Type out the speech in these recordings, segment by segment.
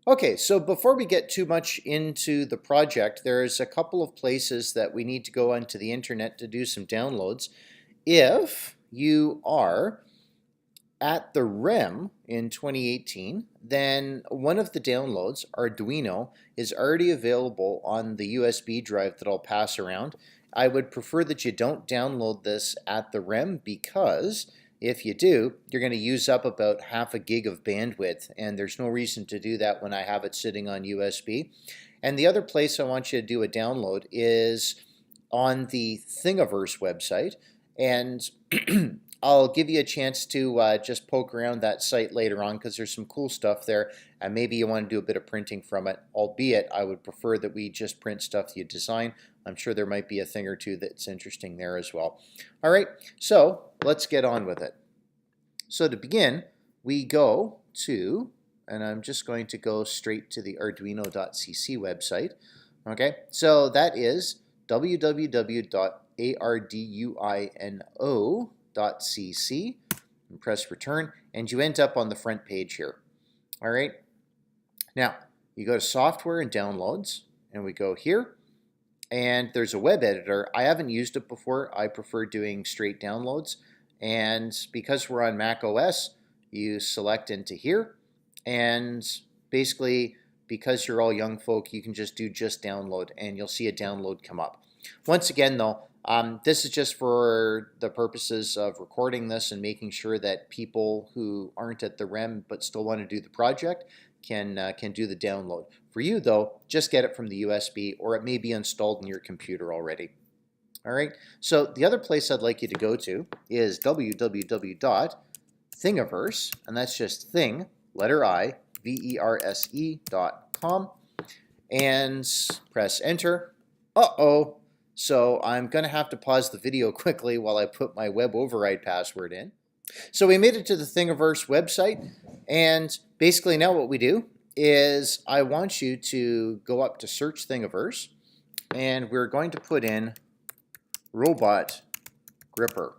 Okay, so before we get too much into the project, there's a couple of places that we need to go onto the internet to do some downloads. If you are at the REM in 2018, then one of the downloads, Arduino, is already available on the USB drive that I'll pass around. I would prefer that you don't download this at the REM because if you do, you're going to use up about half a gig of bandwidth, and there's no reason to do that when I have it sitting on USB. And the other place I want you to do a download is on the Thingiverse website, and I'll give you a chance to just poke around that site later on because there's some cool stuff there, and maybe you want to do a bit of printing from it, albeit I would prefer that we just print stuff you design. I'm sure there might be a thing or two that's interesting there as well. All right, so let's get on with it. So to begin, we go to, and I'm just going to go straight to the arduino.cc website. Okay, so that is www.arduino.cc, and press return, and you end up on the front page here. All right, now you go to software and downloads, and we go here, and there's a web editor. I haven't used it before. I prefer doing straight downloads, and because we're on Mac OS, you select into here, and basically because you're all young folk, you can just do just download, and you'll see a download come up. Once again though, this is just for the purposes of recording this and making sure that people who aren't at the REM but still want to do the project can do the download. For you though, just get it from the USB, or it may be installed in your computer already. All right, so the other place I'd like you to go to is www.thingiverse, and that's just thing, letter I, verse.com, and press enter. Uh-oh, so I'm going to have to pause the video quickly while I put my web override password in. So we made it to the Thingiverse website, and basically now what we do is I want you to go up to search Thingiverse, and we're going to put in robot gripper.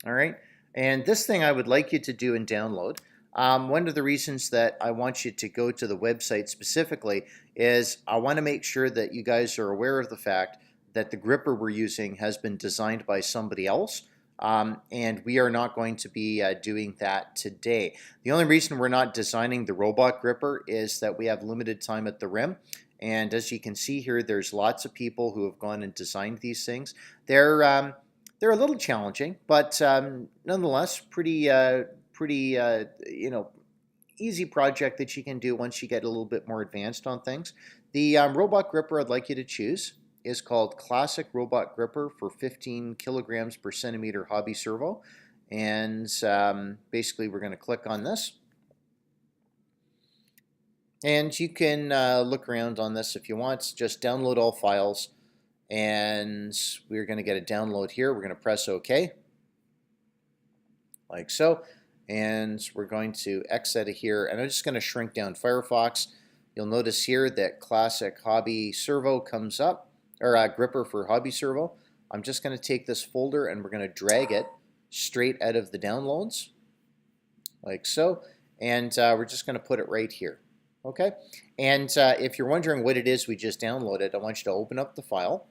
All right, and this thing I would like you to do and download. One of the reasons that I want you to go to the website specifically is I want to make sure that you guys are aware of the fact that the gripper we're using has been designed by somebody else. And we are not going to be doing that today. The only reason we're not designing the robot gripper is that we have limited time at the REM. And as you can see here, there's lots of people who have gone and designed these things. They're a little challenging, but nonetheless, pretty easy project that you can do once you get a little bit more advanced on things. The robot gripper I'd like you to choose is called Classic Robot Gripper for 15 kilograms per centimeter hobby servo. And basically we're going to click on this. And you can look around on this if you want. Just download all files. And we're going to get a download here. We're going to press OK, like so. And we're going to exit here. And I'm just going to shrink down Firefox. You'll notice here that Classic Hobby Servo comes up, or gripper for hobby servo. I'm just going to take this folder and we're going to drag it straight out of the downloads, like so. And we're just going to put it right here. Okay, and if you're wondering what it is we just downloaded, I want you to open up the file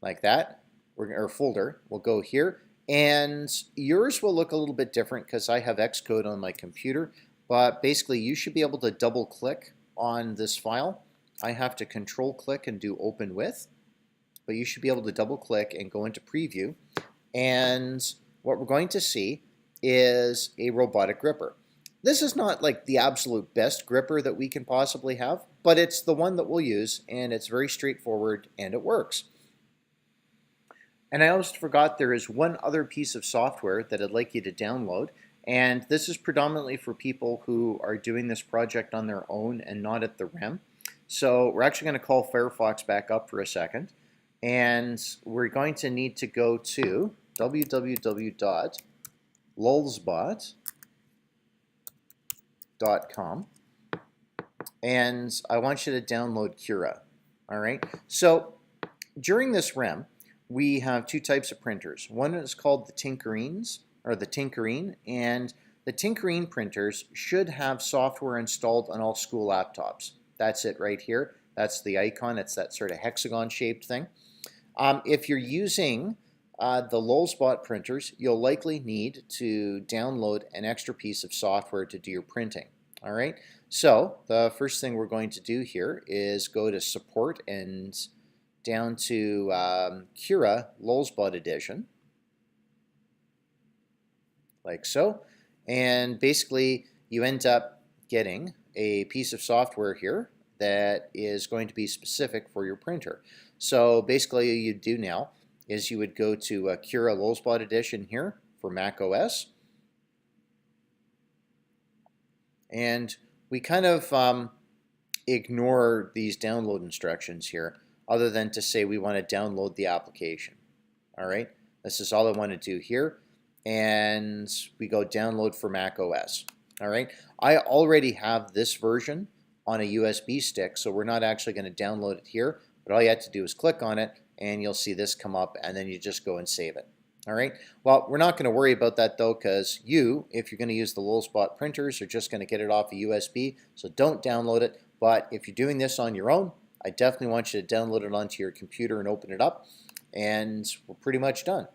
like that, or folder. We'll go here, and yours will look a little bit different because I have Xcode on my computer, but basically you should be able to double click on this file. I have to control click and do open with, but you should be able to double click and go into preview, and what we're going to see is a robotic gripper. This is not like the absolute best gripper that we can possibly have, but it's the one that we'll use, and it's very straightforward and it works. And I almost forgot there is one other piece of software that I'd like you to download, and this is predominantly for people who are doing this project on their own and not at the REM. So we're actually going to call Firefox back up for a second, and we're going to need to go to www.lulzbot.com, and I want you to download Cura. All right, so during this REM, we have two types of printers. One is called the Tinkerines, or the Tinkerine, and the Tinkerine printers should have software installed on all school laptops. That's it right here. That's the icon. It's that sort of hexagon shaped thing. If you're using the Lulzbot printers, you'll likely need to download an extra piece of software to do your printing. All right, so the first thing we're going to do here is go to Support and down to Cura Lulzbot Edition, like so. And basically, you end up getting a piece of software here that is going to be specific for your printer. So basically, what you do now is you would go to Cura Lulzbot Edition here for Mac OS. And we kind of ignore these download instructions here, other than to say we want to download the application. All right, this is all I want to do here. And we go download for Mac OS. All right, I already have this version on a USB stick, so we're not actually going to download it here. But all you have to do is click on it, and you'll see this come up, and then you just go and save it. All right, well, we're not going to worry about that though, because if you're going to use the Lulzbot printers, are just going to get it off a USB, so don't download it. But if you're doing this on your own, I definitely want you to download it onto your computer and open it up, and we're pretty much done.